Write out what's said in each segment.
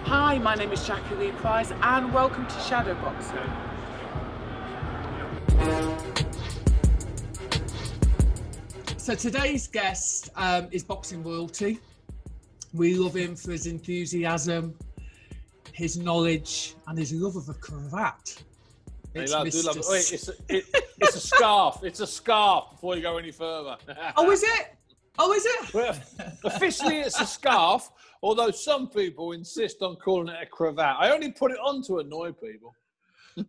Hi, my name is Jackie Lee Price and welcome to Shadowboxruk. So today's guest is boxing royalty. We love him for his enthusiasm, his knowledge and his love of a cravat. It's a scarf. It's a scarf before you go any further. Oh, is it? Oh, is it? Well, officially, it's a scarf, although some people insist on calling it a cravat. I only put it on to annoy people.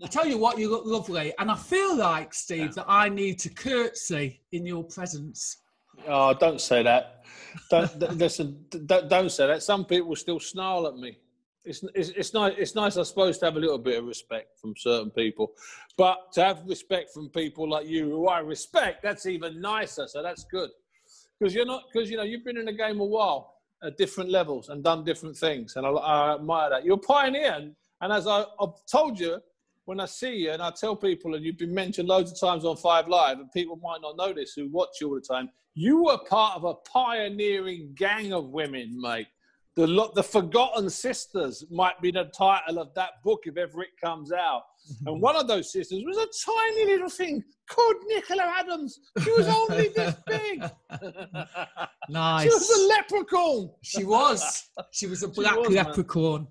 I tell you what, you look lovely. And I feel like, Steve, that I need to curtsy in your presence. Oh, don't say that. Listen, don't say that. Some people still snarl at me. It's nice, I suppose, to have a little bit of respect from certain people. But to have respect from people like you, who I respect, that's even nicer. So that's good. Because you've been in the game a while at different levels and done different things. And I admire that. You're a pioneer. And as I've told you, when I see you and I tell people, and you've been mentioned loads of times on 5 Live, and people might not know this who watch you all the time, you were part of a pioneering gang of women, mate. The Forgotten Sisters might be the title of that book if ever it comes out. And one of those sisters was a tiny little thing called Nicola Adams. She was only this big. Nice. She was a leprechaun. She was. She was a black leprechaun.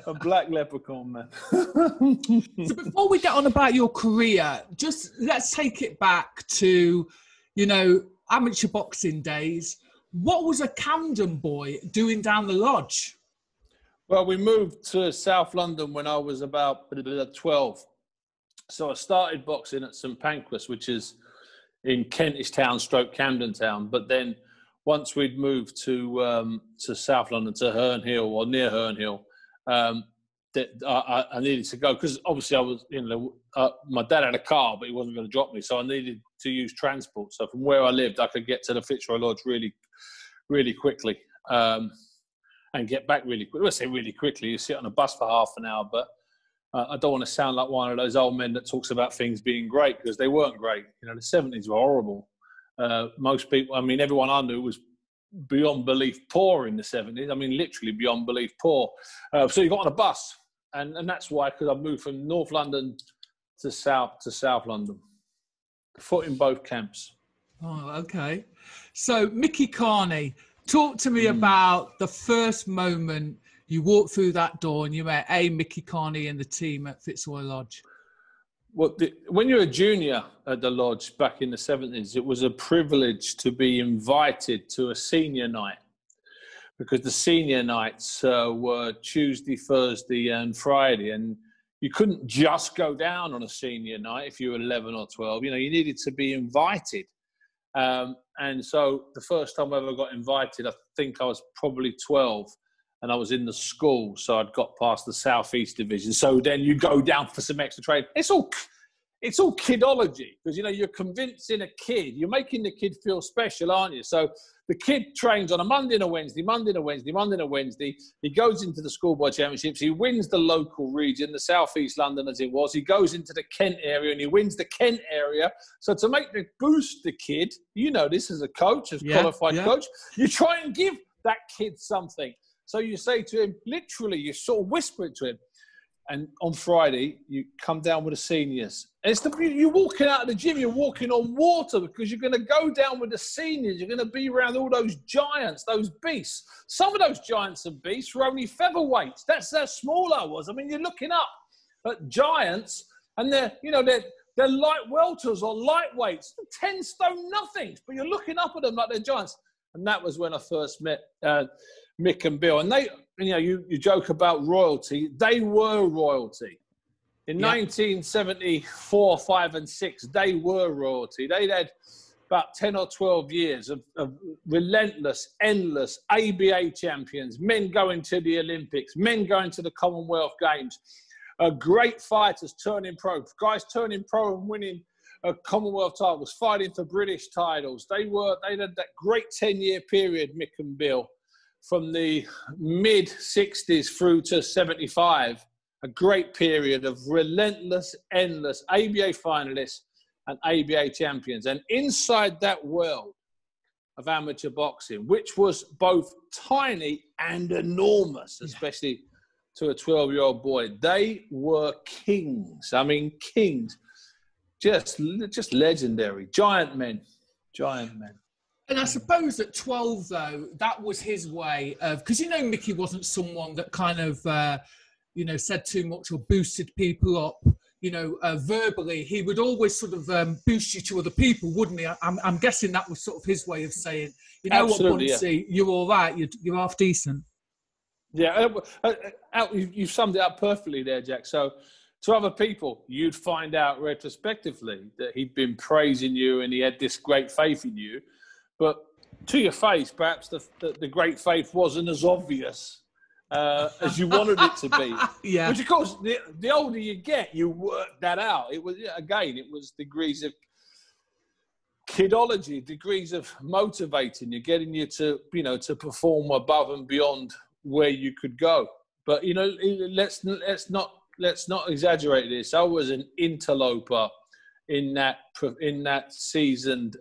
A black leprechaun, man. So before we get on about your career, just let's take it back to, amateur boxing days. What was a Camden boy doing down the lodge? Well, we moved to South London when I was about 12. So I started boxing at St Pancras, which is in Kentish Town, Camden Town. But then once we'd moved to South London, to Herne Hill or near Herne Hill, I needed to go because obviously I was, my dad had a car, but he wasn't going to drop me. So I needed to use transport. So from where I lived, I could get to the Fitzroy Lodge really quickly and get back really quickly. I say really quickly. You sit on a bus for half an hour, but I don't want to sound like one of those old men that talks about things being great because they weren't great. The 70s were horrible. Most people, everyone I knew was beyond belief poor in the 70s. Literally beyond belief poor. So you got on a bus, and that's why, because I moved from North London to South London. Foot in both camps. Oh, okay. So, Mickey Carney, talk to me about the first moment you walked through that door and you met Mickey Carney and the team at Fitzroy Lodge. Well, when you're a junior at the lodge back in the 70s, it was a privilege to be invited to a senior night because the senior nights were Tuesday, Thursday and Friday. And you couldn't just go down on a senior night if you were 11 or 12. You needed to be invited. And so the first time I ever got invited, I think I was probably 12 and I was in the school. So I'd got past the Southeast Division. So then you go down for some extra training. It's all kidology because, you're convincing a kid. You're making the kid feel special, aren't you? So the kid trains on a Monday and a Wednesday, Monday and a Wednesday, Monday and a Wednesday. He goes into the schoolboy championships. He wins the local region, the Southeast London as it was. He goes into the Kent area and he wins the Kent area. So to boost the kid, this as a coach, as qualified coach, you try and give that kid something. So you say to him, literally, you sort of whisper it to him. And on Friday, you come down with the seniors. And it's you're walking out of the gym, you're walking on water because you're going to go down with the seniors. You're going to be around all those giants, those beasts. Some of those giants and beasts were only featherweights. That's how small I was. You're looking up at giants and they're light welters or lightweights, 10 stone nothings, but you're looking up at them like they're giants. And that was when I first met Mick and Bill. And they, you joke about royalty. They were royalty. In 1974, 5 and 6, they were royalty. They'd had about 10 or 12 years of relentless, endless ABA champions, men going to the Olympics, men going to the Commonwealth Games, great fighters turning pro, guys turning pro and winning Commonwealth titles, fighting for British titles. They had that great 10-year period, Mick and Bill, from the mid-60s through to 75, a great period of relentless, endless ABA finalists and ABA champions. And inside that world of amateur boxing, which was both tiny and enormous, especially to a 12-year-old boy. They were kings. I mean, kings. Just legendary. Giant men. Giant men. And I suppose at 12, though, that was his way of... Because, you know, Mickey wasn't someone that kind of, said too much or boosted people up, verbally. He would always sort of boost you to other people, wouldn't he? I'm guessing that was sort of his way of saying, you know Absolutely, what, Buncey, you're all right. You're half decent. Yeah, you've summed it up perfectly there, Jack. So to other people, you'd find out retrospectively that he'd been praising you and he had this great faith in you. But to your face, perhaps the great faith wasn't as obvious as you wanted it to be. Yeah. Which, of course, the older you get, you work that out. It was degrees of kidology, degrees of motivating you, getting you to, to perform above and beyond where you could go. But, let's not exaggerate this. I was an interloper in that seasoned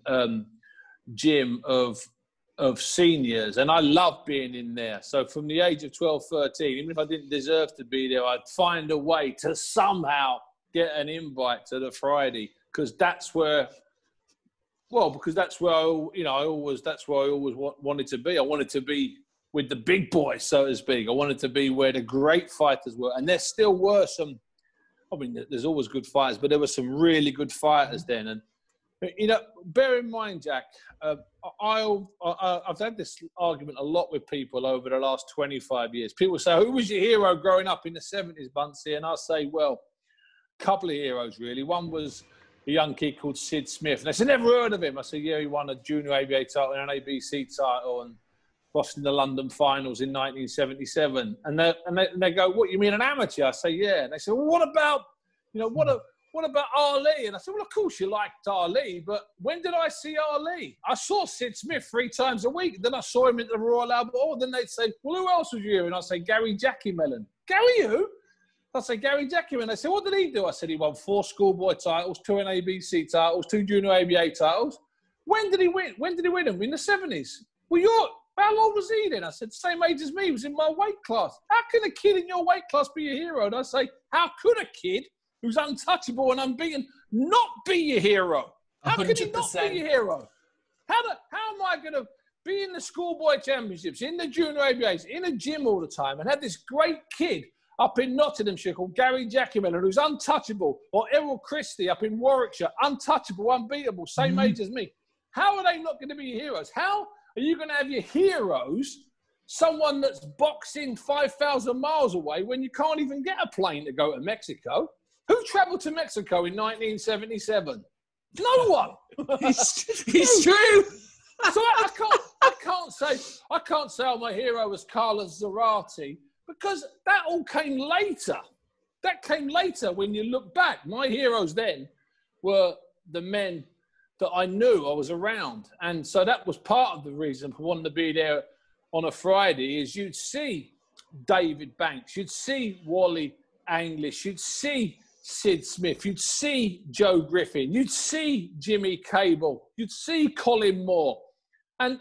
gym of seniors, and I loved being in there. So from the age of 12, 13, even if I didn't deserve to be there, I'd find a way to somehow get an invite to the Friday, because that's where I always wanted to be. I wanted to be with the big boys, so to speak. I wanted to be where the great fighters were, and there still were some. I mean, there's always good fighters, but there were some really good fighters then. And bear in mind, Jack, I've had this argument a lot with people over the last 25 years. People say, who was your hero growing up in the 70s, Buncey? And I say, well, a couple of heroes, really. One was a young kid called Sid Smith. And they said, never heard of him. I said, yeah, he won a junior ABA title and an ABC title and lost in the London finals in 1977. And they go, what, you mean an amateur? I say, yeah. And they say, well, what about Ali? And I said, well, of course you liked Ali, but when did I see Ali? I saw Sid Smith 3 times a week. Then I saw him at the Royal Albert Hall. Then they'd say, well, who else was you here? And I'd say, Gary Jackie Mellon. Gary who? I'd say, Gary Jackie Mellon. They said, what did he do? I said, he won 4 schoolboy titles, 2 NABC titles, 2 junior ABA titles. When did he win? When did he win them? In the 70s. Well, how old was he then? I said, same age as me. He was in my weight class. How can a kid in your weight class be a hero? And I say, how could a kid who's untouchable and unbeaten not be your hero? How 100%. Can he not be your hero? How am I going to be in the schoolboy championships, in the junior ABAs, in a gym all the time, and have this great kid up in Nottinghamshire called Gary Jackie Mellon, who's untouchable, or Errol Christie up in Warwickshire, untouchable, unbeatable, same age as me? How are they not going to be your heroes? How are you going to have your heroes someone that's boxing 5,000 miles away when you can't even get a plane to go to Mexico? Who travelled to Mexico in 1977? No one. It's true. So I can't say oh, my hero was Carlos Zarate, because that all came later. That came later when you look back. My heroes then were the men that I knew, I was around. And so that was part of the reason for wanting to be there on a Friday, is you'd see David Banks, you'd see Wally English, you'd see Sid Smith, you'd see Joe Griffin, you'd see Jimmy Cable, you'd see Colin Moore. And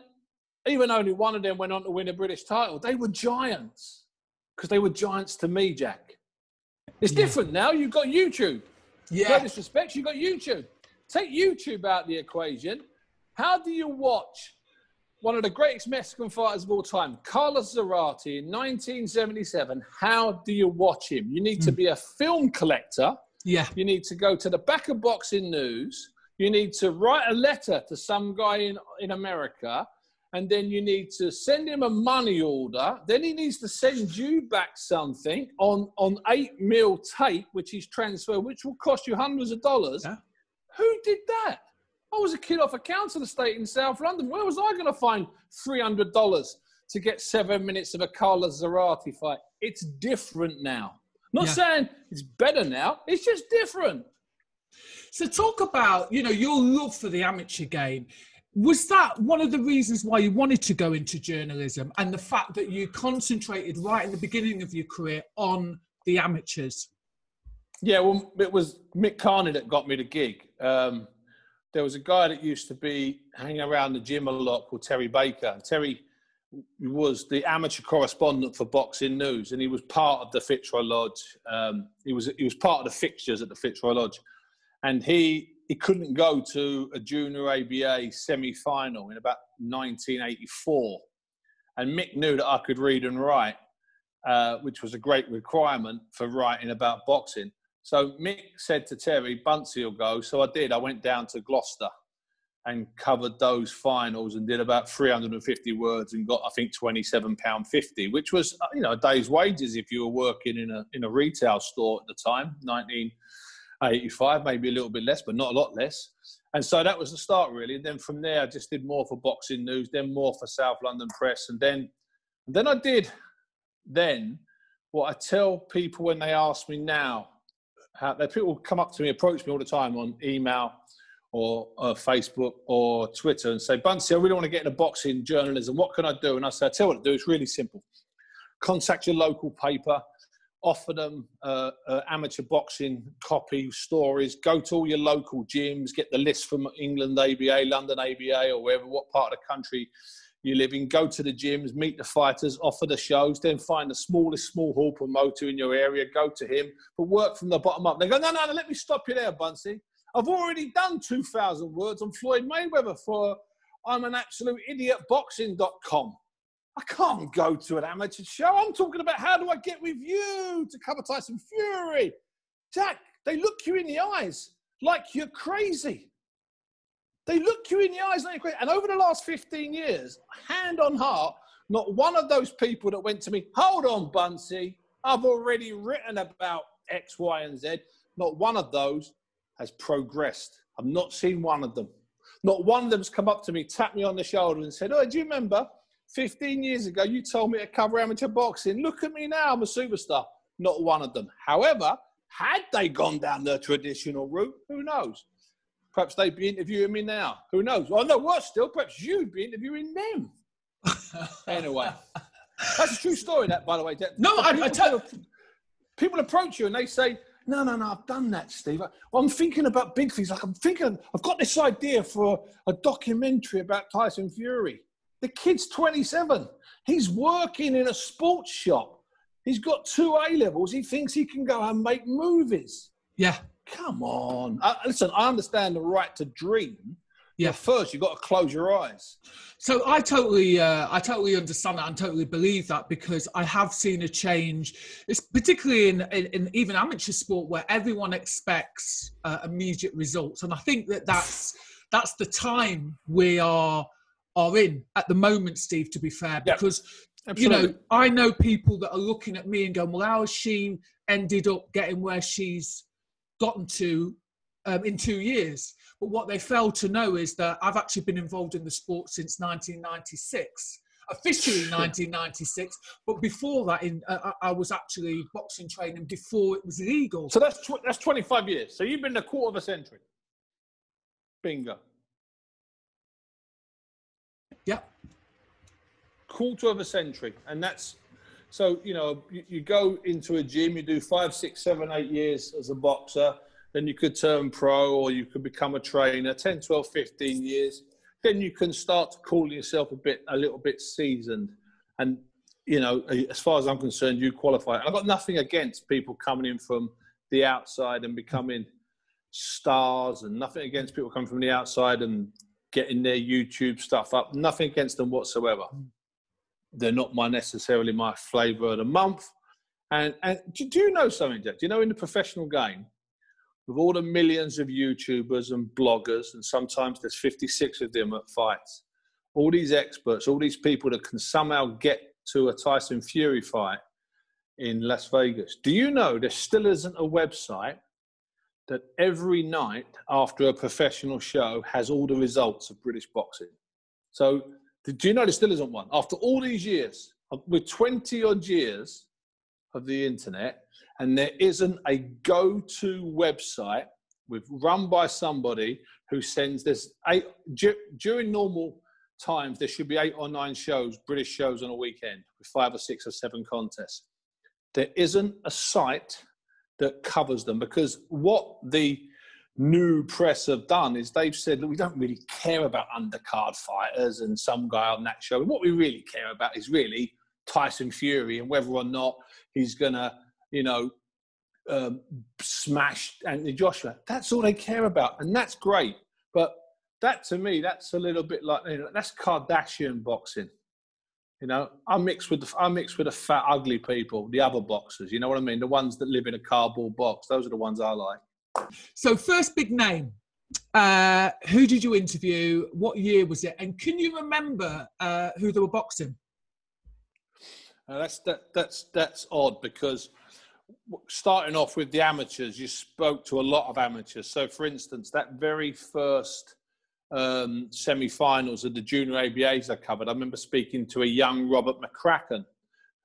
even only one of them went on to win a British title. They were giants, because they were giants to me, Jack. It's different now. You've got YouTube. Yeah. No disrespect, you've got YouTube. Take YouTube out of the equation. How do you watch one of the greatest Mexican fighters of all time, Carlos Zarate, in 1977? How do you watch him? You need to be a film collector. Yeah. You need to go to the back of Boxing News. You need to write a letter to some guy in America, and then you need to send him a money order. Then he needs to send you back something on 8mm tape, which he's transferred, which will cost you hundreds of dollars. Yeah. Who did that? I was a kid off a council estate in South London. Where was I going to find $300 to get 7 minutes of a Carlos Zarate fight? It's different now. Not saying it's better now. It's just different. So talk about, your love for the amateur game. Was that one of the reasons why you wanted to go into journalism, and the fact that you concentrated right in the beginning of your career on the amateurs? Yeah, well, it was Mick Carney that got me the gig. There was a guy that used to be hanging around the gym a lot called Terry Baker. And Terry was the amateur correspondent for Boxing News, and he was part of the Fitzroy Lodge. He was part of the fixtures at the Fitzroy Lodge, and he couldn't go to a junior ABA semi-final in about 1984. And Mick knew that I could read and write, which was a great requirement for writing about boxing. So Mick said to Terry, Bunce will go. So I did. I went down to Gloucester and covered those finals and did about 350 words and got, I think, £27.50, which was, you know, a day's wages if you were working in a retail store at the time, 1985, maybe a little bit less, but not a lot less. And so that was the start, really. And then from there, I just did more for Boxing News, then more for South London Press. And then I did what I tell people when they ask me now, people come up to me, approach me all the time on email or Facebook or Twitter and say, Bunce, I really want to get into boxing journalism. What can I do? And I say, I tell you what to do. It's really simple. Contact your local paper, offer them amateur boxing copy, stories, go to all your local gyms, get the list from England ABA, London ABA, or wherever, what part of the country you live in, go to the gyms, meet the fighters, offer the shows, then find the smallest small hall promoter in your area, go to him, but work from the bottom up. They go, no, let me stop you there, Buncey. I've already done 2,000 words on Floyd Mayweather for I'm an absolute idiot boxing.com. I can't go to an amateur show. I'm talking about how do I get with you to cover Tyson Fury. Jack, they look you in the eyes like you're crazy. They look you in the eyes like you're crazy. And over the last 15 years, hand on heart, not one of those people that went to me, hold on, Buncey, I've already written about X, Y, and Z. Not one of those has progressed. I've not seen one of them. Not one of them's come up to me, tapped me on the shoulder and said, oh, do you remember 15 years ago you told me to cover amateur boxing? Look at me now, I'm a superstar. Not one of them. However, had they gone down the traditional route, who knows? Perhaps they'd be interviewing me now. Who knows? Well, no, worse still, perhaps you'd be interviewing them. Anyway, that's a true story, that, by the way. No, people approach you and they say, no, I've done that, Steve. I'm thinking about big things. I've got this idea for a documentary about Tyson Fury. The kid's 27. He's working in a sports shop. He's got 2 A-levels. He thinks he can go and make movies. Yeah. Come on. Listen, I understand the right to dream. Yeah. But first, you've got to close your eyes. So I totally understand that and totally believe that, because I have seen a change. It's particularly in even amateur sport where everyone expects immediate results, and I think that's the time we are in at the moment, Steve. To be fair, because you know, I know people that are looking at me and going, "Well, how has she ended up getting where she's gotten to in 2 years?" But what they fail to know is that I've actually been involved in the sport since 1996, officially 1996. But before that, I was actually boxing training before it was legal. So that's 25 years. So you've been a quarter of a century. Bingo. Yeah. Quarter of a century. And that's, so, you know, you go into a gym, you do 5, 6, 7, 8 years as a boxer. Then you could turn pro, or you could become a trainer, 10, 12, 15 years. Then you can start to call yourself a little bit seasoned. And, you know, as far as I'm concerned, you qualify. And I've got nothing against people coming in from the outside and becoming stars, and nothing against people coming from the outside and getting their YouTube stuff up. Nothing against them whatsoever. They're not necessarily my flavour of the month. And do you know something, Jack? Do you know in the professional game, with all the millions of YouTubers and bloggers, and sometimes there's 56 of them at fights, all these experts, all these people that can somehow get to a Tyson Fury fight in Las Vegas, do you know there still isn't a website that every night after a professional show has all the results of British boxing? So do you know there still isn't one? After all these years, with 20 odd years of the internet, and there isn't a go-to website run by somebody who sends this during normal times, there should be 8 or 9 shows, British shows on a weekend with 5 or 6 or 7 contests. There isn't a site that covers them, because what the new press have done is they've said that we don't really care about undercard fighters and some guy on that show. What we really care about is really Tyson Fury and whether or not he's going to, smash Anthony Joshua. That's all they care about, and that's great. But that, to me, that's a little bit like, that's Kardashian boxing. I mix with the fat, ugly people, the other boxers. You know what I mean? The ones that live in a cardboard box. Those are the ones I like. So, first big name. Who did you interview? What year was it? And can you remember who they were boxing? That's odd, because starting off with the amateurs, you spoke to a lot of amateurs. So, for instance, that very first semi-finals of the junior ABAs I covered, I remember speaking to a young Robert McCracken,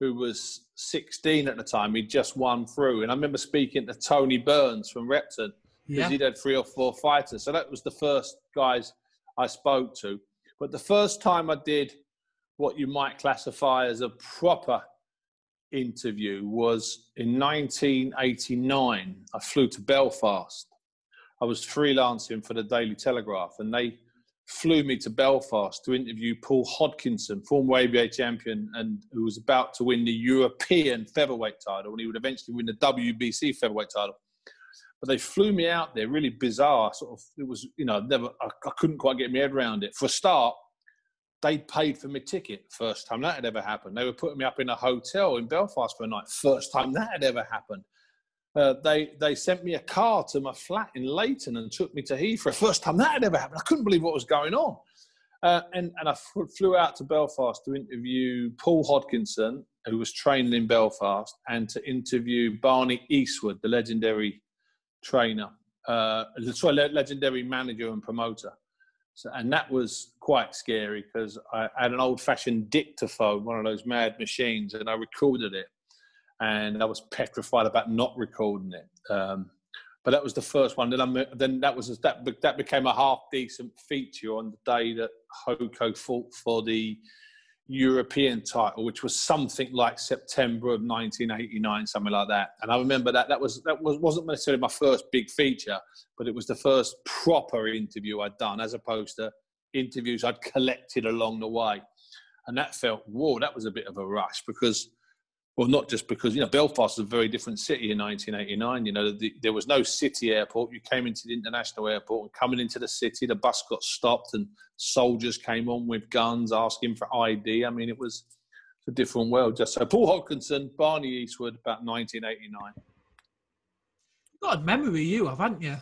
who was 16 at the time. He'd just won through. And I remember speaking to Tony Burns from Repton, because he'd had 3 or 4 fighters. So that was the first guys I spoke to. But the first time I did what you might classify as a proper interview was in 1989. I flew to Belfast. I was freelancing for the Daily Telegraph, and they flew me to Belfast to interview Paul Hodkinson, former ABA champion, and who was about to win the European featherweight title, and he would eventually win the WBC featherweight title. But they flew me out there, really bizarre. It was, I couldn't quite get my head around it. For a start, they paid for my ticket. First time that had ever happened. They were putting me up in a hotel in Belfast for a night. First time that had ever happened. They sent me a car to my flat in Leighton and took me to Heathrow. First time that had ever happened. I couldn't believe what was going on. And I flew out to Belfast to interview Paul Hodkinson, who was training in Belfast, and to interview Barney Eastwood, the legendary trainer, legendary manager and promoter. And that was quite scary, because I had an old-fashioned dictaphone, one of those mad machines, and I recorded it. And I was petrified about not recording it. But that was the first one. Then that became a half-decent feature on the day that Hoko fought for the European title, which was something like September of 1989, something like that. And I remember that wasn't necessarily my first big feature, but it was the first proper interview I'd done, as opposed to interviews I'd collected along the way. And that felt, whoa, that was a bit of a rush, because, well, not just because, Belfast was a very different city in 1989. There was no city airport. You came into the international airport, and coming into the city, the bus got stopped and soldiers came on with guns asking for ID. I mean, it was a different world. So Paul Hodkinson, Barney Eastwood, about 1989. You've got a memory, you have, haven't you?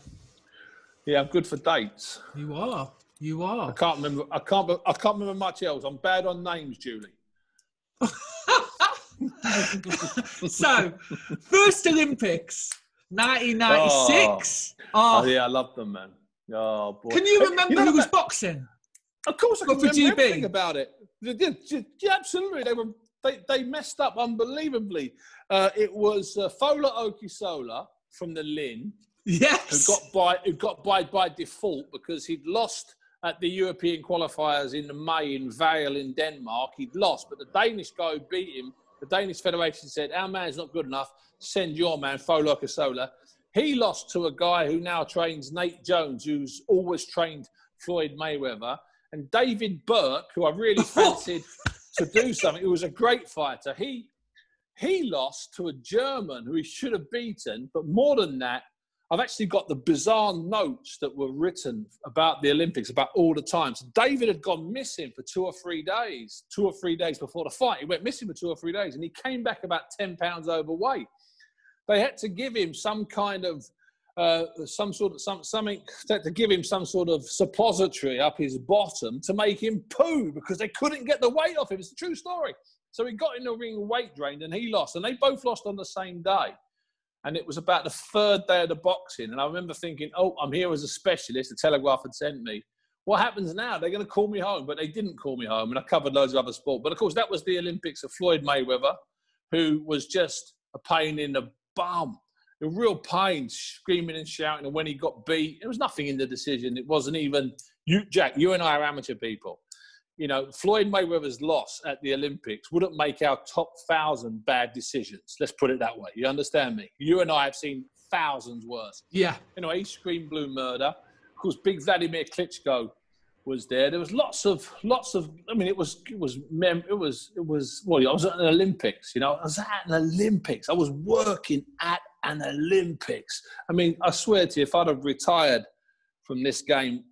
Yeah, I'm good for dates. You are. I can't remember much else. I'm bad on names, Julie. So, first Olympics, 1996. Oh, yeah, I love them, man. Oh, boy. Can you remember who was boxing? Of course, I can remember everything about it. Yeah, absolutely. They messed up unbelievably. It was Fola Okisola from the Lynn. Yes. Who got by default, because he'd lost at the European qualifiers in May in Vale in Denmark. He'd lost, but the Danish guy who beat him, the Danish Federation said, our man's not good enough, send your man, Fola Okisola. He lost to a guy who now trains Nate Jones, who's always trained Floyd Mayweather. And David Burke, who I really fancied to do something, who was a great fighter, he lost to a German who he should have beaten. But more than that, I've actually got the bizarre notes that were written about the Olympics, about all the time. So David had gone missing for 2 or 3 days, 2 or 3 days before the fight. He went missing for 2 or 3 days, and he came back about 10 pounds overweight. They had to give him some kind of, something to give him some sort of suppository up his bottom to make him poo, because they couldn't get the weight off him. It's a true story. So he got in the ring, weight drained, and he lost. And they both lost on the same day. And it was about the 3rd day of the boxing. And I remember thinking, oh, I'm here as a specialist. The Telegraph had sent me. What happens now? They're going to call me home. But they didn't call me home. And I covered loads of other sport. But, of course, that was the Olympics of Floyd Mayweather, who was just a pain in the bum. A real pain, screaming and shouting. And when he got beat, there was nothing in the decision. It wasn't even, Jack, you and I are amateur people. Floyd Mayweather's loss at the Olympics wouldn't make our top 1,000 bad decisions. Let's put it that way. You understand me? You and I have seen thousands worse. Yeah. Anyway, he screamed blue murder. Of course, big Vladimir Klitschko was there. There was lots of. I mean, it was. Well, I was at an Olympics. You know, I was at an Olympics. I was working at an Olympics. I mean, I swear to you, if I'd have retired from this game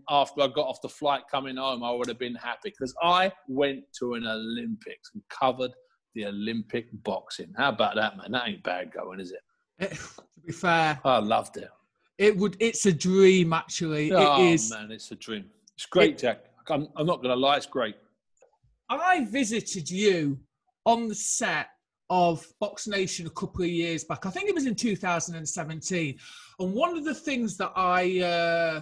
after I got off the flight coming home, I would have been happy because I went to an Olympics and covered the Olympic boxing. How about that, man? That ain't bad going, is it? To be fair, I loved it. It's a dream, actually. Oh, it is. Man, it's a dream. It's great, Jack. I'm not going to lie, it's great. I visited you on the set of Box Nation a couple of years back. I think it was in 2017. And one of the things that I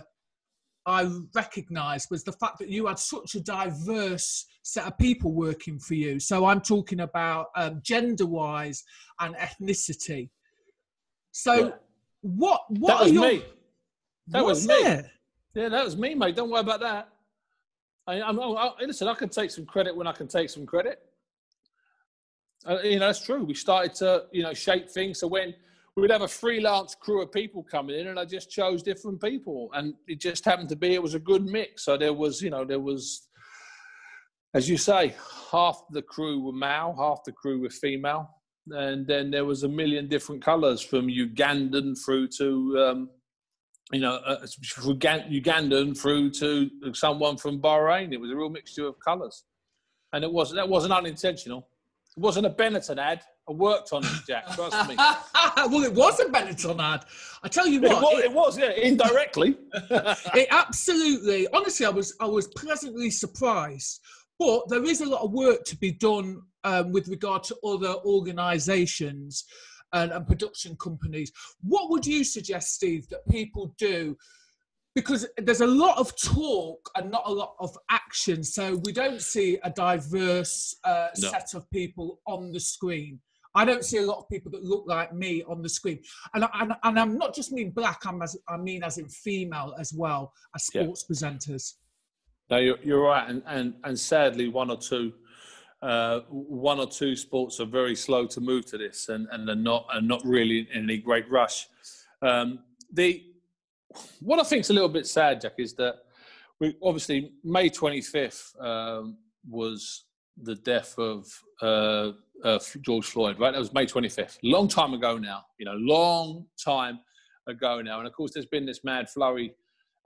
recognised was the fact that you had such a diverse set of people working for you. So I'm talking about gender-wise and ethnicity. So Yeah. what that was me. That was me. It? Yeah, that was me, mate. Don't worry about that. Listen, I can take some credit when I can take some credit. That's true. We started to, shape things. So when we'd have a freelance crew of people coming in, and I just chose different people, and it just happened to be it was a good mix. So there was, as you say, half the crew were male, half the crew were female, and then there was a million different colours from Ugandan through to. Ugandan through to someone from Bahrain. It was a real mixture of colours, and that wasn't unintentional. It wasn't a Benetton ad. I worked on it, Jack. Trust me. Well, it was a Benetton ad. I tell you what, it was, yeah, indirectly. It absolutely. Honestly, I was pleasantly surprised. But there is a lot of work to be done with regard to other organisations and production companies. What would you suggest, Steve, that people do? Because there's a lot of talk and not a lot of action. So we don't see a diverse set of people on the screen. I don't see a lot of people that look like me on the screen. And I'm not just mean black, I mean as in female as well, as sports presenters. No, you're right. And sadly, one or two sports are very slow to move to this, and are not really in any great rush. What I think is a little bit sad, Jack, is that we obviously May 25th was the death of George Floyd, right? That was May 25th, long time ago now. Long time ago now. And of course, there's been this mad flurry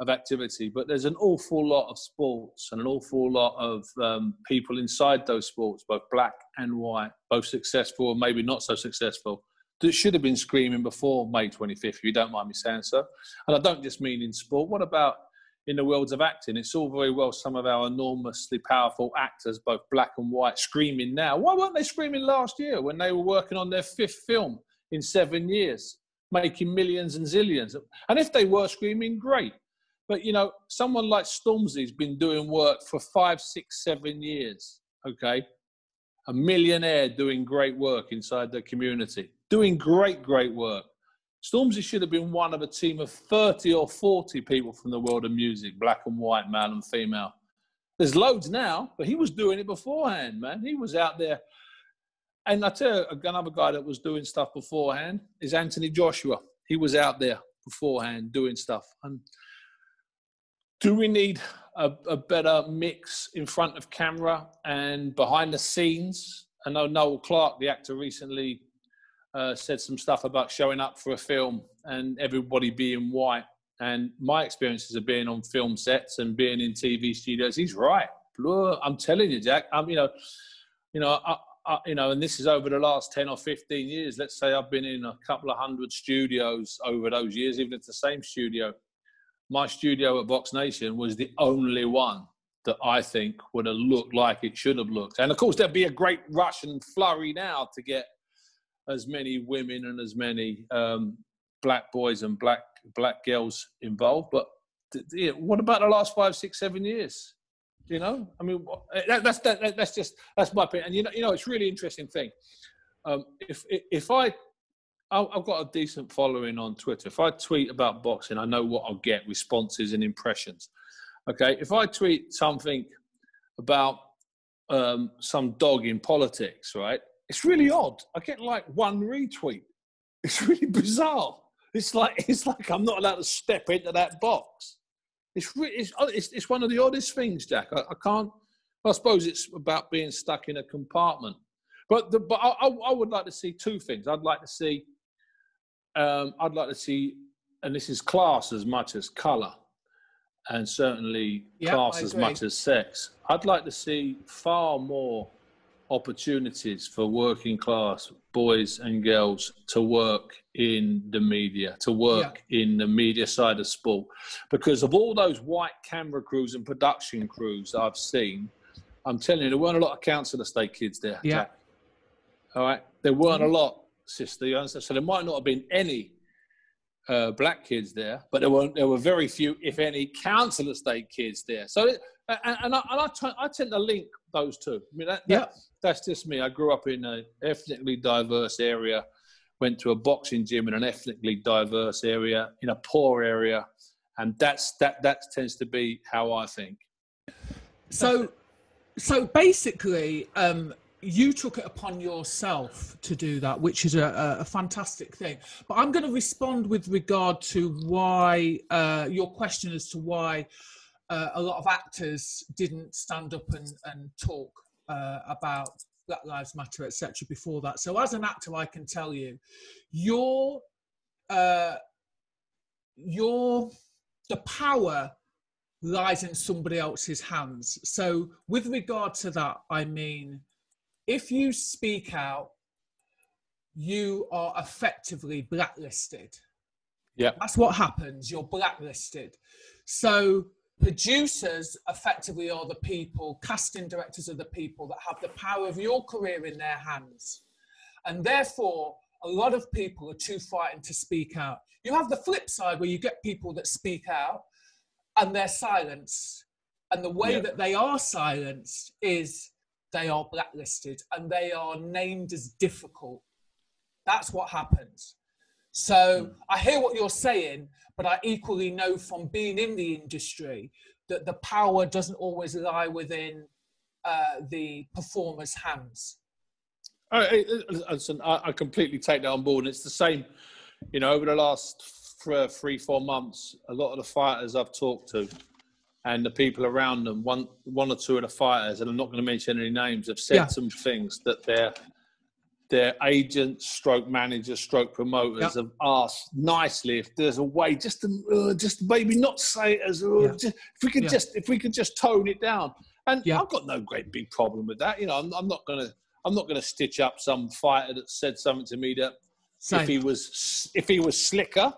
of activity, but there's an awful lot of sports and an awful lot of people inside those sports, both black and white, both successful and maybe not so successful, that should have been screaming before May 25th, if you don't mind me saying so. And I don't just mean in sport. What about in the worlds of acting? It's all very well some of our enormously powerful actors, both black and white, screaming now. Why weren't they screaming last year when they were working on their 5th film in 7 years, making millions and zillions? And if they were screaming, great. But, someone like Stormzy's been doing work for 5, 6, 7 years, okay? A millionaire doing great work inside the community, doing great work. Stormzy should have been one of a team of 30 or 40 people from the world of music, black and white, male and female. There's loads now, but he was doing it beforehand, man. He was out there. And I tell you, another guy that was doing stuff beforehand is Anthony Joshua. He was out there beforehand doing stuff. And do we need a better mix in front of camera and behind the scenes? I know Noel Clarke, the actor, recently said some stuff about showing up for a film and everybody being white. And my experiences of being on film sets and being in TV studios, he's right. I'm telling you, Jack. And this is over the last 10 or 15 years. Let's say I've been in a couple of hundred studios over those years, even if it's the same studio. My studio at Box Nation was the only one that I think would have looked like it should have looked. And of course, there'd be a great rush and flurry now to get as many women and as many black boys and black girls involved. But what about the last 5, 6, 7 years? I mean, that's my opinion. And it's a really interesting thing. I've got a decent following on Twitter. If I tweet about boxing, I know what I'll get, responses and impressions. Okay, if I tweet something about some dog in politics, right? It's really odd. I get like one retweet. It's really bizarre. It's like I'm not allowed to step into that box. It's one of the oddest things, Jack. I can't. I suppose it's about being stuck in a compartment. But I would like to see two things. I'd like to see, and this is class as much as colour, and certainly class as much as sex. I'd like to see far more opportunities for working class boys and girls to work in the media, to work in the media side of sport. Because of all those white camera crews and production crews I've seen, I'm telling you, there weren't a lot of council estate kids there, Jack. All right? There weren't a lot, sister, you understand? So there might not have been any black kids there, but there were very few, if any, council estate kids there. So, I tend to link those two. I mean, that's just me. I grew up in an ethnically diverse area, went to a boxing gym in an ethnically diverse area, in a poor area, and that tends to be how I think. So basically, you took it upon yourself to do that, which is a fantastic thing. But I'm going to respond with regard to why your question as to why a lot of actors didn't stand up and talk about Black Lives Matter, etc. before that. So as an actor, I can tell you, the power lies in somebody else's hands. So with regard to that, I mean, if you speak out, you are effectively blacklisted. Yeah. That's what happens. You're blacklisted. So producers effectively are the people, casting directors are the people that have the power of your career in their hands. And therefore, a lot of people are too frightened to speak out. You have the flip side where you get people that speak out and they're silenced. And the way that they are silenced is they are blacklisted and they are named as difficult. That's what happens. So I hear what you're saying, but I equally know from being in the industry that the power doesn't always lie within the performer's hands. Listen, I completely take that on board. And it's the same, you know, over the last 3-4 months, a lot of the fighters I've talked to and the people around them, one or two of the fighters, and I'm not going to mention any names, have said some things that their agents, stroke managers, stroke promoters have asked nicely if there's a way just to maybe not say it as if we could just tone it down. And I've got no great big problem with that. You know, I'm not gonna stitch up some fighter that said something to me that if he was slicker,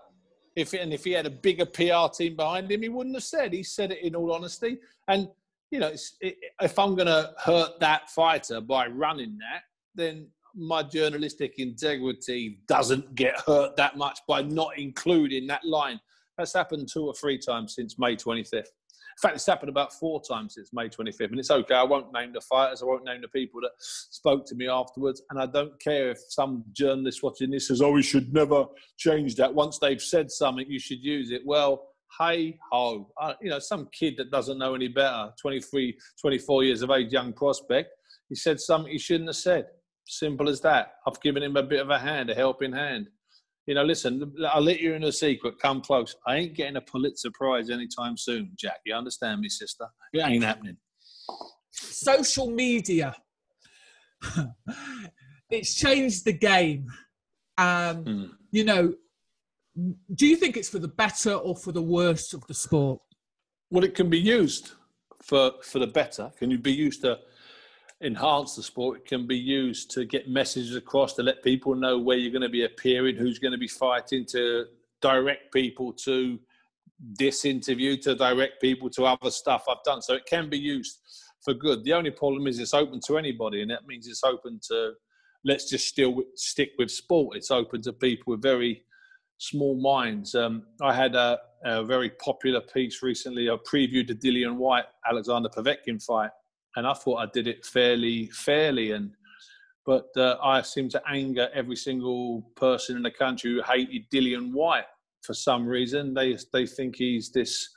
if he had a bigger PR team behind him, he wouldn't have said. He said it in all honesty. And you know, if I'm gonna hurt that fighter by running that, then my journalistic integrity doesn't get hurt that much by not including that line. That's happened 2 or 3 times since May 25th. In fact, it's happened about 4 times since May 25th. And it's okay. I won't name the fighters. I won't name the people that spoke to me afterwards. And I don't care if some journalist watching this says, oh, we should never change that. Once they've said something, you should use it. Well, hey ho. You know, some kid that doesn't know any better, 23, 24 years of age, young prospect, he said something he shouldn't have said. Simple as that. I've given him a bit of a hand, a helping hand. You know, listen, I'll let you in a secret. Come close. I ain't getting a Pulitzer Prize anytime soon, Jack. You understand me, sister? It ain't happening. Social media. It's changed the game. You know, do you think it's for the better or for the worse of the sport? Well, it can be used for the better. Can you be used to enhance the sport? It can be used to get messages across, to let people know where you're going to be appearing, who's going to be fighting, to direct people to this interview, to direct people to other stuff I've done. So it can be used for good. The only problem is it's open to anybody, and that means it's open to, let's just still stick with sport. It's open to people with very small minds. I had a very popular piece recently. I previewed the DILLIAN WHYTE Alexander Povetkin fight, and I thought I did it fairly, but I seem to anger every single person in the country who hated DILLIAN WHYTE for some reason. They think he's this,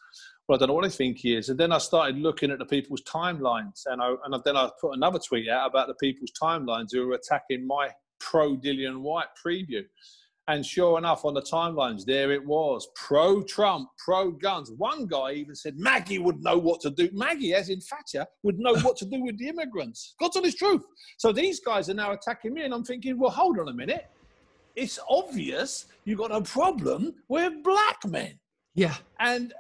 well, I don't know what they think he is. And then I started looking at the people's timelines, and then I put another tweet out about the people's timelines who were attacking my pro DILLIAN WHYTE preview. And sure enough, on the timelines, there it was. Pro-Trump, pro-guns. One guy even said Maggie would know what to do. Maggie, as in Thatcher, would know what to do with the immigrants. God's honest truth. So these guys are now attacking me, and I'm thinking, well, hold on a minute. It's obvious you've got a problem with black men. Yeah. And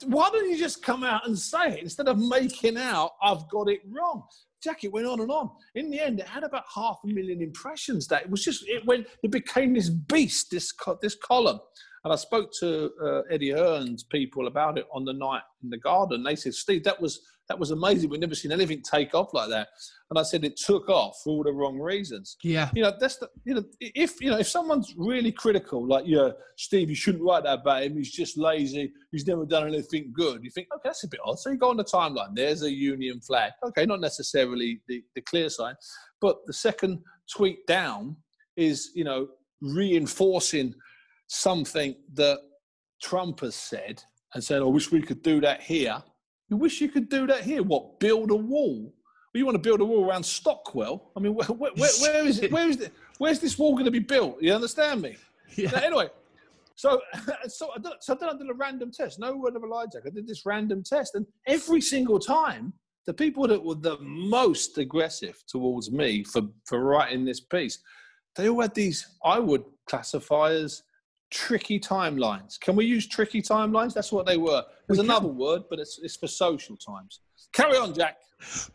why don't you just come out and say it instead of making out I've got it wrong? Jack, it went on and on. In the end, it had about 500,000 impressions. That it became this beast, this column. And I spoke to Eddie Hearn's people about it on the night in the garden. They said, Steve, that was amazing. We've never seen anything take off like that. And I said, it took off for all the wrong reasons. Yeah. If someone's really critical, like, Steve, you shouldn't write that about him. He's just lazy. He's never done anything good. You think, okay, that's a bit odd. So you go on the timeline. There's a Union flag. Okay, not necessarily the clear sign. But the second tweet down is, reinforcing something that Trump has said and said, I wish we could do that here. You wish you could do that here? What, build a wall? Well, you want to build a wall around Stockwell? I mean, where is it? Where's this wall going to be built? You understand me? Yeah. Now, anyway, so I did a random test. No word of a lie, Jack. I did this random test, and every single time, the people that were the most aggressive towards me for writing this piece, they all had these, I would classify as tricky timelines. Can we use tricky timelines? That's what they were. There's another word, but it's for social times. Carry on, Jack.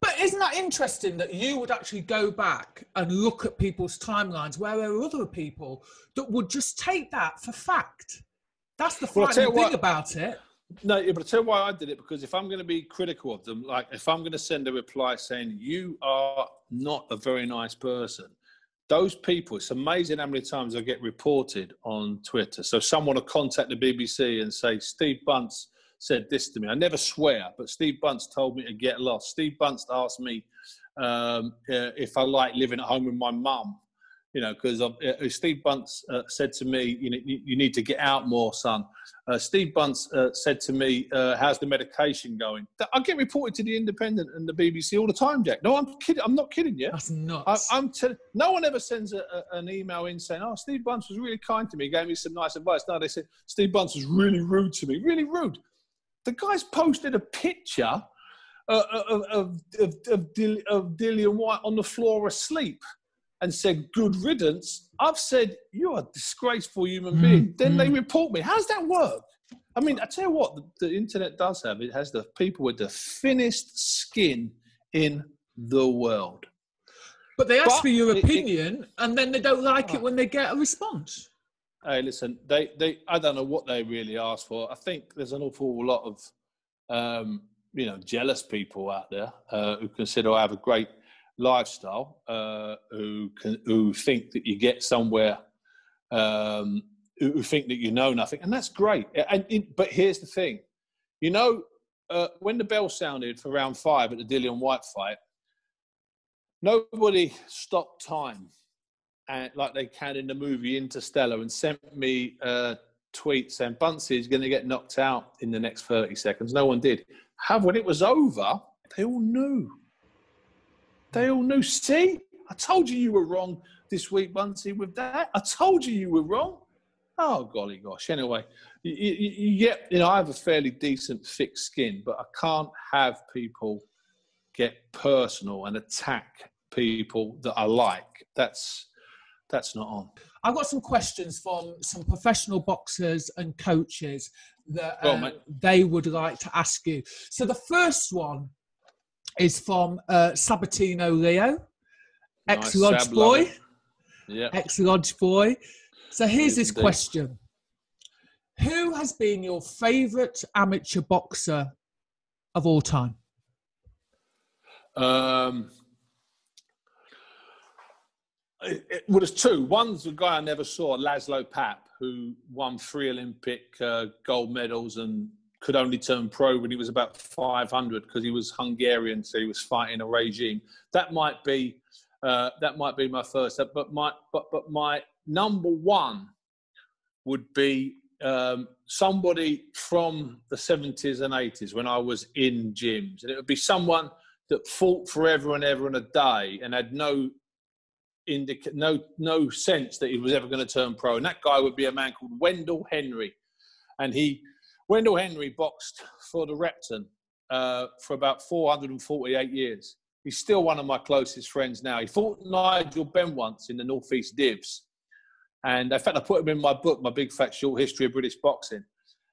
But isn't that interesting that you would actually go back and look at people's timelines where there are other people that would just take that for fact? That's the frightening thing about it. No, but I'll tell you why I did it, because if I'm going to be critical of them, like if I'm going to send a reply saying, you are not a very nice person, those people, it's amazing how many times I get reported on Twitter. So someone will contact the BBC and say, Steve Bunce said this to me. I never swear, but Steve Bunce told me to get lost. Steve Bunce asked me if I like living at home with my mum, because Steve Bunce said to me, you need to get out more, son. Steve Bunce said to me, how's the medication going? I get reported to the Independent and the BBC all the time, Jack. No, I'm kidding. I'm not kidding you. That's nuts. No one ever sends an email in saying, oh, Steve Bunce was really kind to me, gave me some nice advice. No, they said, Steve Bunce was really rude to me. Really rude. The guy's posted a picture of DILLIAN WHYTE on the floor asleep and said, good riddance. I've said, you're a disgraceful human being. Then they report me. How does that work? I mean, I tell you what, the internet does have. It has the people with the thinnest skin in the world. But they ask for your opinion, and then they don't like it when they get a response. Hey, listen, I don't know what they really ask for. I think there's an awful lot of, jealous people out there who consider I have a great lifestyle, who think that you get somewhere, who think that you know nothing, and that's great. But here's the thing, when the bell sounded for round 5 at the DILLIAN WHYTE fight, nobody stopped time, and like they can in the movie Interstellar, and sent me a tweet saying Bunce is going to get knocked out in the next 30 seconds. No one did. However, when it was over, they all knew. They all knew. See, I told you were wrong this week, Buncey, with that. I told you were wrong. Oh, golly gosh. Anyway, I have a fairly decent thick skin, but I can't have people get personal and attack people that I like. That's not on. I've got some questions from some professional boxers and coaches that they would like to ask you. So the first one is from Sabatino Leo, ex-Lodge boy. Yeah. Ex-Lodge boy. So here's his question. Who has been your favourite amateur boxer of all time? There's two. One's a guy I never saw, Laszlo Papp, who won 3 Olympic gold medals and could only turn pro when he was about 500 because he was Hungarian, so he was fighting a regime. That might be my first. But my number one would be somebody from the 70s and 80s when I was in gyms, and it would be someone that fought forever and ever and a day and had no no sense that he was ever going to turn pro. And that guy would be a man called Wendell Henry. And Wendell Henry boxed for the Repton for about 448 years. He's still one of my closest friends now. He fought Nigel Benn once in the North East Divs. And in fact, I put him in my book, My Big Fat Short History of British Boxing.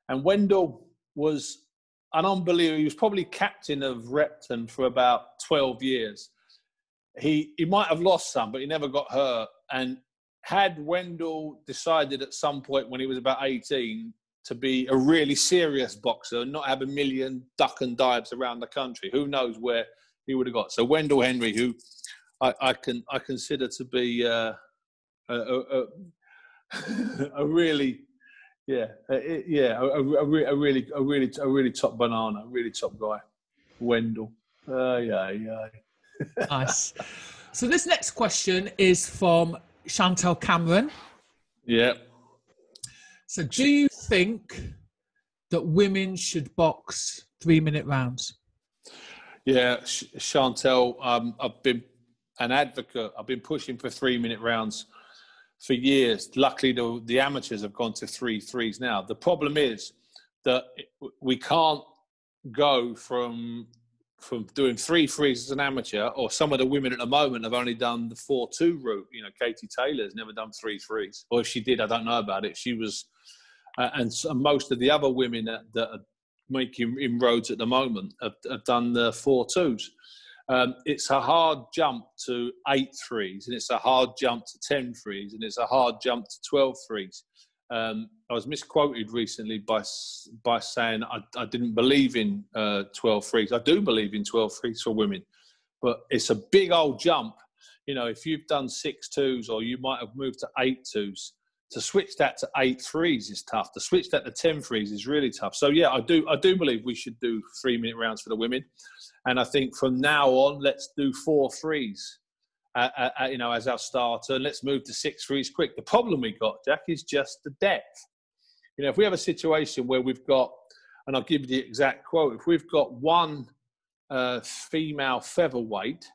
And Wendell was an unbeliever. He was probably captain of Repton for about 12 years. He might have lost some, but he never got hurt. And had Wendell decided at some point when he was about 18 to be a really serious boxer and not have a million duck and dives around the country, who knows where he would have got. So Wendell Henry, who I consider to be a really, a really top banana, a really top guy, Wendell. Nice. So this next question is from Chantel Cameron. Yeah. So do you think that women should box 3-minute rounds? Yeah, Chantel, I've been an advocate. I've been pushing for 3-minute rounds for years. Luckily, the amateurs have gone to 3 threes now. The problem is that we can't go from doing 3 threes as an amateur, or some of the women at the moment have only done the 4-2 route. You know, Katie Taylor's never done 3 threes. Or if she did, I don't know about it. She was, and most of the other women that are making inroads at the moment have done the 4-2s. It's a hard jump to 8 threes, and it's a hard jump to 10 threes, and it's a hard jump to 12 threes. I was misquoted recently by saying I didn't believe in 12 threes. I do believe in 12 threes for women, but it's a big old jump. You know, if you've done 6-2s, or you might have moved to 8-2s, to switch that to 8 threes is tough. To switch that to 10 threes is really tough. So yeah, I do believe we should do 3-minute rounds for the women, and I think from now on, let's do 4 threes. You know, as our starter, and let's move to 6 threes quick. The problem we got, Jack, is just the depth. You know, if we have a situation where we've got, and I'll give you the exact quote, if we've got 1 female featherweight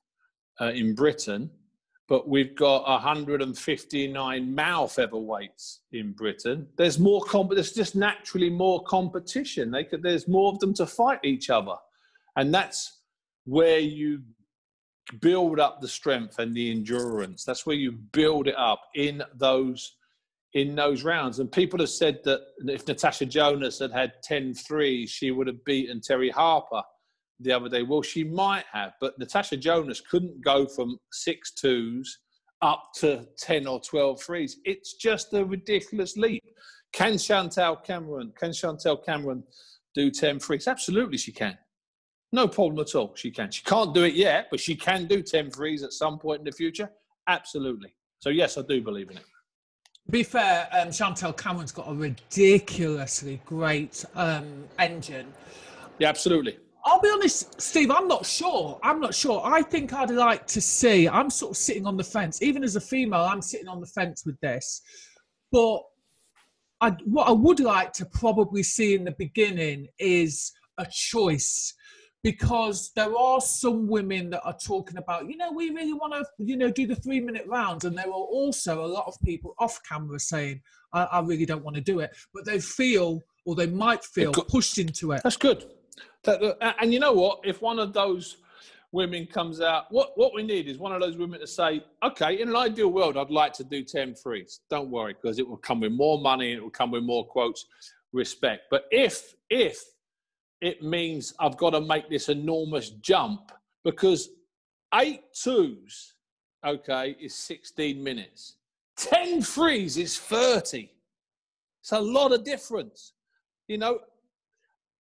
in Britain, but we've got 159 male featherweights in Britain, there's more there's just naturally more competition. There's more of them to fight each other, and that's where you build up the strength and the endurance. That's where you build it up in those rounds. And people have said that if Natasha Jonas had had 10 threes, she would have beaten Terry Harper the other day. Well, she might have, but Natasha Jonas couldn't go from 6-2s up to 10 or 12 threes. It's just a ridiculous leap. Can Chantel Cameron do 10 threes? Absolutely she can. No problem at all. She can. She can't do it yet, but she can do 10 threes at some point in the future. Absolutely. So, yes, I do believe in it. To be fair, Chantel Cameron's got a ridiculously great engine. Yeah, absolutely. I'll be honest, Steve, I'm not sure. I think I'd like to see, I'm sort of sitting on the fence. Even as a female, I'm sitting on the fence with this. But what I would like to probably see in the beginning is a choice. Because there are some women that are talking about, you know, we really want to, you know, do the 3-minute rounds. And there are also a lot of people off camera saying, I really don't want to do it. But they feel, or they might feel, pushed into it. That's good. And you know what? If one of those women comes out, what we need is one of those women to say, okay, in an ideal world, I'd like to do 10 threes. Don't worry, because it will come with more money and it will come with more, quotes, respect. But if it means I've got to make this enormous jump, because 8-2s, okay, is 16 minutes. 10 threes is 30. It's a lot of difference. You know,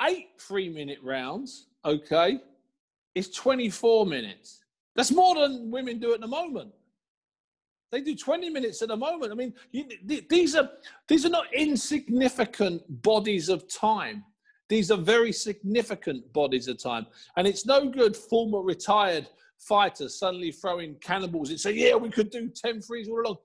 8 3-minute rounds, okay, is 24 minutes. That's more than women do at the moment. They do 20 minutes at the moment. I mean, these are not insignificant bodies of time. These are very significant bodies of time. And it's no good former retired fighters suddenly throwing cannonballs and say, yeah, we could do 10 threes all along.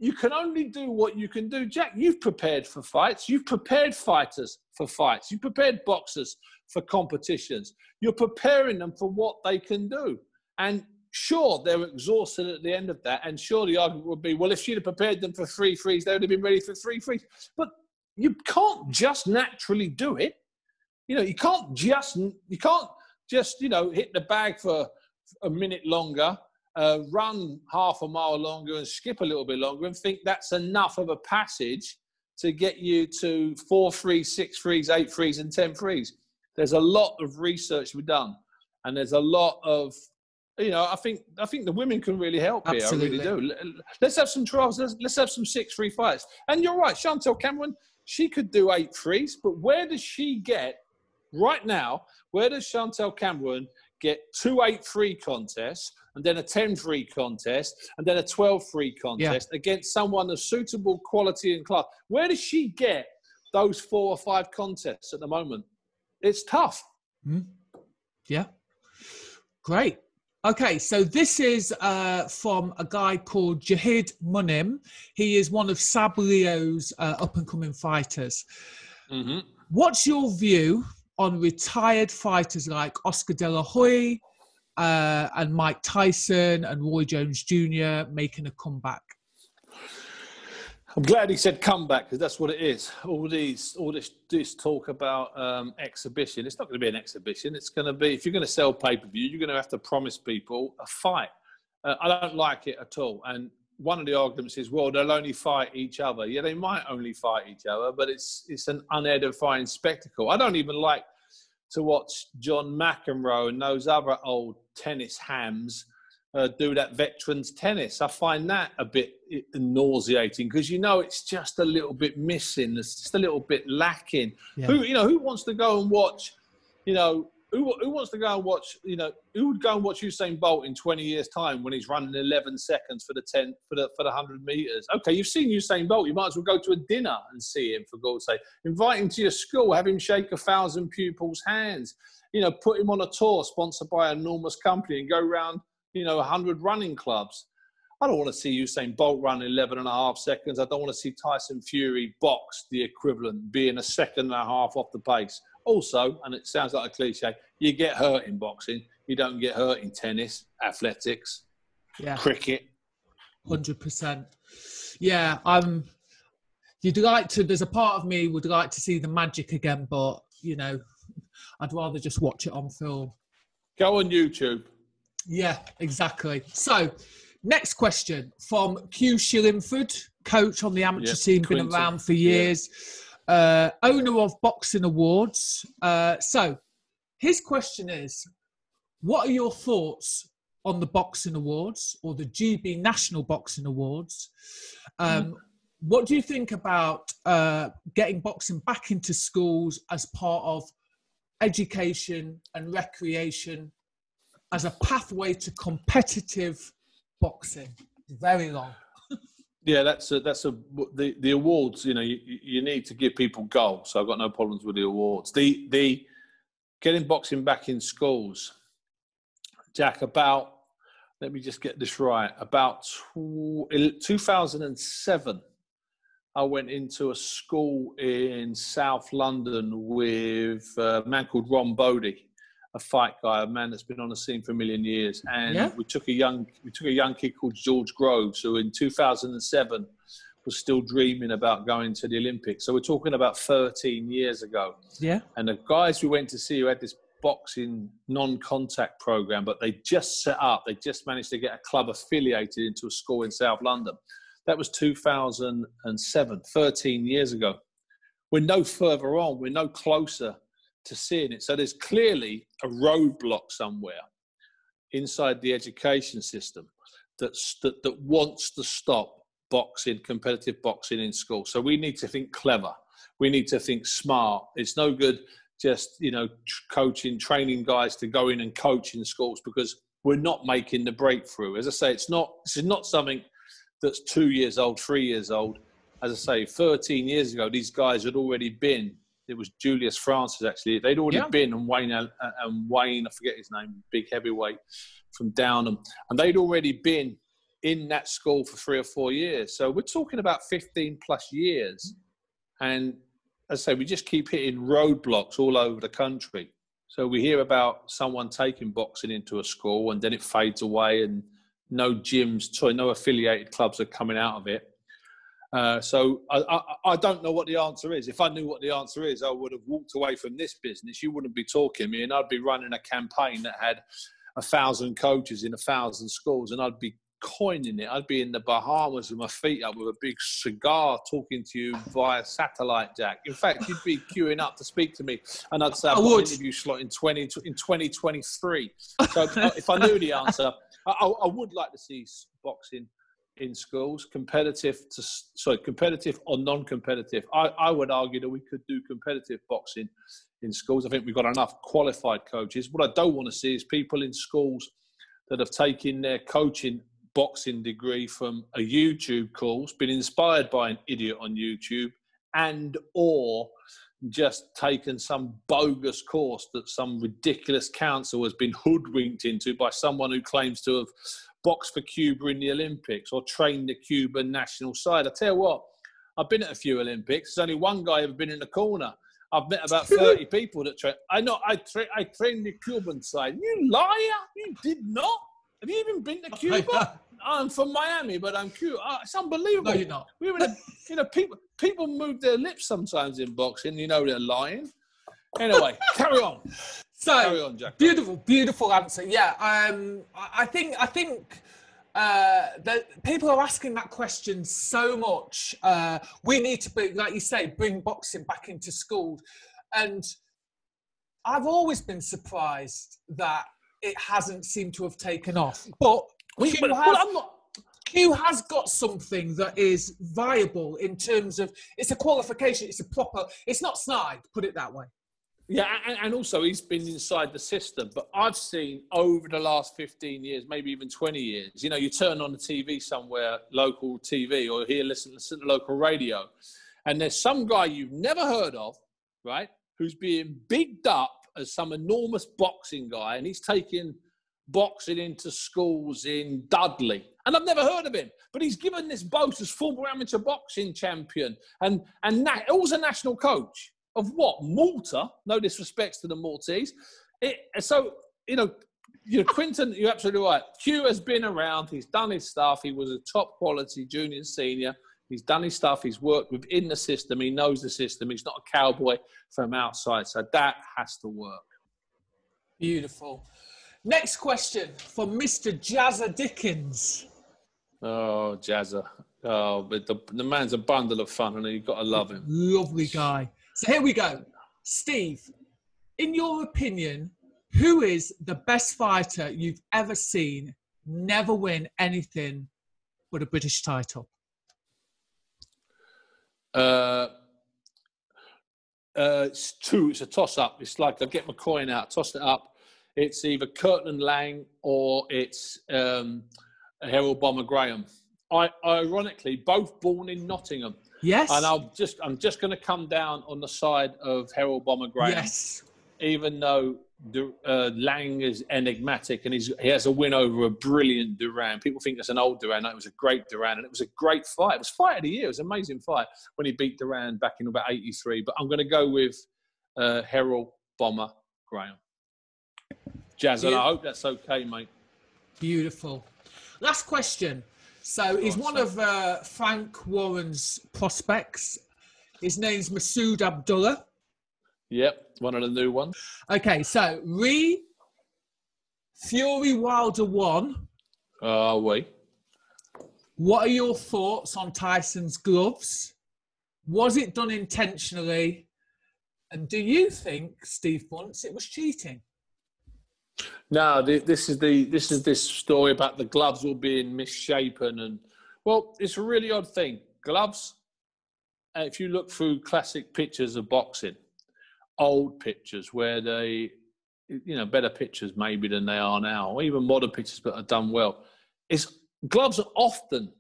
You can only do what you can do. Jack, you've prepared for fights. You've prepared fighters for fights. You've prepared boxers for competitions. You're preparing them for what they can do. And sure, they're exhausted at the end of that. And sure, the argument would be, well, if she'd have prepared them for 3 frees, they would have been ready for 3 frees. But you can't just naturally do it. You know, you can't just, you know, hit the bag for a minute longer, run half a mile longer and skip a little bit longer and think that's enough of a passage to get you to 4 frees, 6 frees, 8 frees and 10 frees. There's a lot of research to be done. And there's a lot of, you know, I think the women can really help here. Absolutely. I really do. Let's have some trials. Let's have some 6 free fights. And you're right, Chantel Cameron, she could do 8 frees, but where does she get, right now, where does Chantel Cameron get 2 8-free contests and then a 10-free contest and then a 12-free contest against someone of suitable quality and class? Where does she get those 4 or 5 contests at the moment? It's tough. Mm. Yeah. Great. Okay, so this is from a guy called Jahid Munim. He is one of Sab Leo's up-and-coming fighters. Mm-hmm. What's your view on retired fighters like Oscar De La Hoya and Mike Tyson and Roy Jones Jr. making a comeback? I'm glad he said comeback, because that's what it is. All this talk about exhibition. It's not going to be an exhibition. It's going to be, if you're going to sell pay-per-view, you're going to have to promise people a fight. I don't like it at all. And one of the arguments is, well, they'll only fight each other. Yeah, they might only fight each other, but it's an unedifying spectacle. I don't even like to watch John McEnroe and those other old tennis hams do that veterans tennis. I find that a bit nauseating, because you know it's just a little bit missing. It's just a little bit lacking. Yeah. Who wants to go and watch? Who wants to go and watch? Who would go and watch Usain Bolt in 20 years' time when he's running 11 seconds for the 100 meters? Okay, you've seen Usain Bolt. You might as well go to a dinner and see him, for God's sake. Invite him to your school. Have him shake 1,000 pupils' hands. Put him on a tour sponsored by an enormous company and go around 100 running clubs. I don't want to see Usain Bolt run 11 and a half seconds. I don't want to see Tyson Fury box the equivalent, being a second and a half off the pace. Also, and it sounds like a cliche, you get hurt in boxing. You don't get hurt in tennis, athletics, cricket. 100%. Yeah, there's a part of me would like to see the magic again, but, I'd rather just watch it on film. Go on YouTube. Yeah, exactly. So, next question from Q Shillingford, coach on the amateur scene, Quinton. Been around for years, owner of Boxing Awards. So, his question is, what are your thoughts on the Boxing Awards or the GB National Boxing Awards? What do you think about getting boxing back into schools as part of education and recreation as a pathway to competitive boxing? Very long. Yeah, the awards. You need to give people goals. So I've got no problems with the awards. The getting boxing back in schools, Jack. Let me just get this right. About 2007, I went into a school in South London with a man called Ron Bodie, a fight guy, a man that's been on the scene for a million years. And we took a young kid called George Groves, who in 2007 was still dreaming about going to the Olympics. So we're talking about 13 years ago. Yeah. And the guys we went to see who had this boxing non-contact program, but they just managed to get a club affiliated into a school in South London. That was 2007, 13 years ago. We're no further on. We're no closer to seeing it. So there's clearly a roadblock somewhere inside the education system that wants to stop boxing, competitive boxing in school. So we need to think clever. We need to think smart. It's no good just, training guys to go in and coach in schools, because we're not making the breakthrough. As I say, this is not something that's 2 years old, 3 years old. As I say, 13 years ago, these guys had already been. It was Julius Francis, actually. They'd already been, and Wayne, I forget his name, big heavyweight from Downham. And they'd already been in that school for 3 or 4 years. So we're talking about 15 plus years. And as I say, we just keep hitting roadblocks all over the country. So we hear about someone taking boxing into a school and then it fades away and no no affiliated clubs are coming out of it. So I don't know what the answer is. If I knew what the answer is, I would have walked away from this business. You wouldn't be talking to me, and I'd be running a campaign that had 1,000 coaches in 1,000 schools, and I'd be coining it. I'd be in the Bahamas with my feet up with a big cigar talking to you via satellite, Jack. In fact, you'd be queuing up to speak to me, and I'd say, I've got an interview slot in 2023. So if I knew the answer, I would like to see boxing in schools, competitive or non-competitive. I would argue that we could do competitive boxing in schools. I think we've got enough qualified coaches. What I don't want to see is people in schools that have taken their coaching boxing degree from a YouTube course, been inspired by an idiot on YouTube, and or just taken some bogus course that some ridiculous council has been hoodwinked into by someone who claims to have boxed for Cuba in the Olympics or trained the Cuban national side. I tell you what, I've been at a few Olympics. There's only one guy ever been in the corner. I've met about 30 people that train. I trained the Cuban side. You liar! You did not. Have you even been to Cuba? I'm from Miami, but I'm Cuban. It's unbelievable. No, you're not. We were people move their lips sometimes in boxing. You know they're lying. Anyway, carry on. So carry on, Jack. Beautiful answer. Yeah, I think that people are asking that question so much. We need to be, like you say, bring boxing back into schools, and I've always been surprised that it hasn't seemed to have taken off. But Q has got something that is viable in terms of it's a qualification. It's not snide. Put it that way. Yeah, and also he's been inside the system. But I've seen over the last 15 years, maybe even 20 years, you turn on the TV somewhere, local TV, or listen to local radio, and there's some guy you've never heard of, right, who's being bigged up as some enormous boxing guy, and he's taking boxing into schools in Dudley. And I've never heard of him, but he's given this boast as former amateur boxing champion and also national coach. Of what? Malta? No disrespect to the Maltese. Quinton, you're absolutely right. Q has been around. He's done his stuff. He was a top quality junior and senior. He's done his stuff. He's worked within the system. He knows the system. He's not a cowboy from outside. So that has to work. Beautiful. Next question from Mr. Jazza Dickens. Oh, Jazza. Oh, but the man's a bundle of fun, and you've got to love him. Lovely guy. So here we go. Steve, in your opinion, who is the best fighter you've ever seen never win anything but a British title? It's two. It's a toss-up. It's like I get my coin out, toss it up. It's either Kirtland Lang or it's Harold Bomber Graham. Ironically, both born in Nottingham. Yes. And I'm just going to come down on the side of Harold Bomber Graham. Yes. Even though Lang is enigmatic and he has a win over a brilliant Duran. People think it's an old Duran. No, it was a great Duran, and it was a great fight. It was fight of the year. It was an amazing fight when he beat Duran back in about 83. But I'm going to go with Harold Bomber Graham. Jazz, and I hope that's okay, mate. Beautiful. Last question. So he's one of Frank Warren's prospects. His name's Masood Abdullah. Yep, one of the new ones. Okay, so Fury Wilder 1. We. What are your thoughts on Tyson's gloves? Was it done intentionally? And do you think, Steve Bunce, it was cheating? No, this is this story about the gloves all being misshapen, and well, it's a really odd thing. Gloves. If you look through classic pictures of boxing, old pictures where they, better pictures maybe than they are now, or even modern pictures that are done well, gloves are often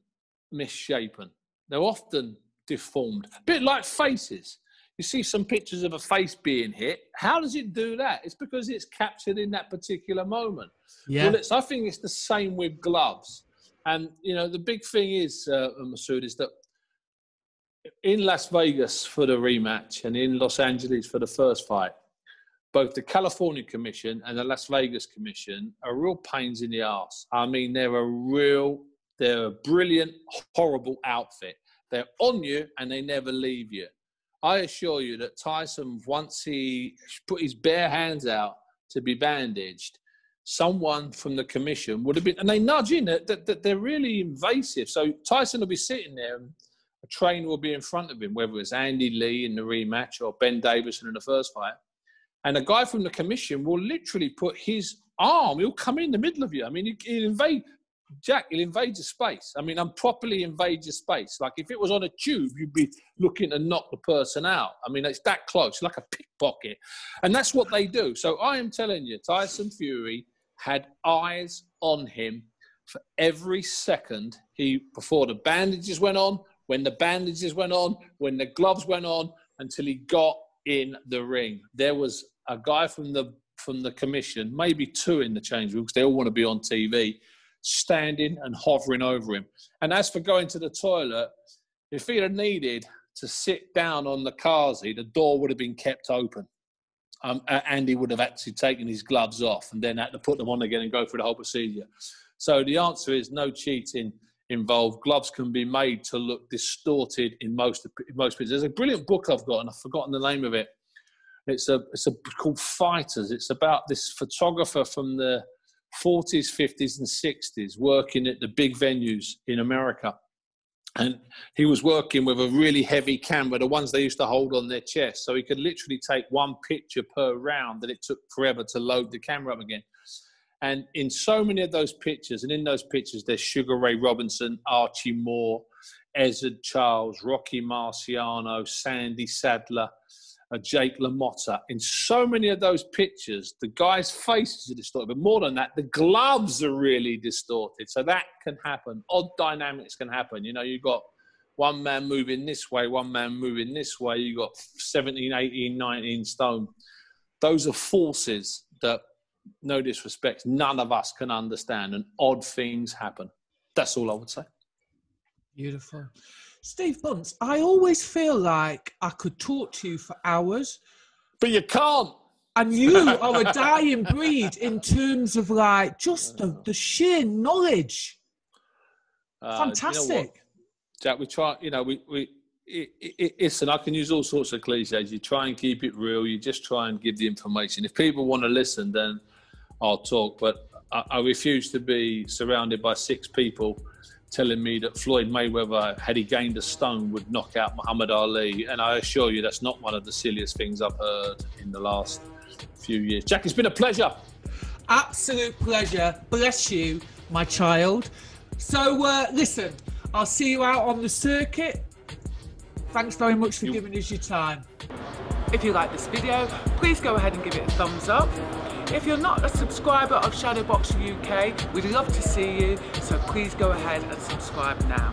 misshapen. They're often deformed, a bit like faces. You see some pictures of a face being hit. How does it do that? It's because it's captured in that particular moment. Yeah. Well, I think it's the same with gloves. And, the big thing is, Masood, is that in Las Vegas for the rematch and in Los Angeles for the first fight, both the California Commission and the Las Vegas Commission are real pains in the arse. I mean, they're a brilliant, horrible outfit. They're on you and they never leave you. I assure you that Tyson, once he put his bare hands out to be bandaged, someone from the commission would have been, and they nudge in that they're really invasive. So Tyson will be sitting there and a trainer will be in front of him, whether it's Andy Lee in the rematch or Ben Davison in the first fight. And a guy from the commission will literally put his arm, he'll come in the middle of you. I mean, he'll invade, Jack, he'll invade your space. I mean, I'm properly invade your space. Like if it was on a tube, you'd be looking to knock the person out. I mean, it's that close, like a pickpocket. And that's what they do. So I am telling you, Tyson Fury had eyes on him for every second before the bandages went on, when the bandages went on, when the gloves went on, until he got in the ring. There was a guy from the commission, maybe two in the change room, because they all want to be on TV, standing and hovering over him. And as for going to the toilet, if he had needed to sit down on the Kazi, the door would have been kept open. Andy would have actually taken his gloves off and then had to put them on again and go through the whole procedure. So the answer is no cheating involved. Gloves can be made to look distorted in most pictures. There's a brilliant book I've got, and I've forgotten the name of it. It's called Fighters. It's about this photographer from the 40s, 50s and 60s working at the big venues in America. And he was working with a really heavy camera, the ones they used to hold on their chest. So he could literally take one picture per round, and it took forever to load the camera up again. And in so many of those pictures, and in those pictures, there's Sugar Ray Robinson, Archie Moore, Ezzard Charles, Rocky Marciano, Sandy Sadler, Jake LaMotta. In so many of those pictures, the guy's faces are distorted. But more than that, the gloves are really distorted. So that can happen. Odd dynamics can happen. You know, you've got one man moving this way, one man moving this way. You've got 17, 18, 19 stone. Those are forces that, no disrespect, none of us can understand. And odd things happen. That's all I would say. Beautiful. Steve Bunce, I always feel like I could talk to you for hours. But you can't. And you are a dying breed in terms of like just the sheer knowledge. Fantastic. You know what, Jack, we try, you know, listen, I can use all sorts of cliches. You try and keep it real. You just try and give the information. If people want to listen, then I'll talk. But I refuse to be surrounded by 6 people telling me that Floyd Mayweather, had he gained a stone, would knock out Muhammad Ali. And I assure you, that's not one of the silliest things I've heard in the last few years. Jack, it's been a pleasure. Absolute pleasure. Bless you, my child. So, listen, I'll see you out on the circuit. Thanks very much for giving us your time. If you like this video, please go ahead and give it a thumbs up. If you're not a subscriber of Shadowboxruk UK, we'd love to see you, so please go ahead and subscribe now.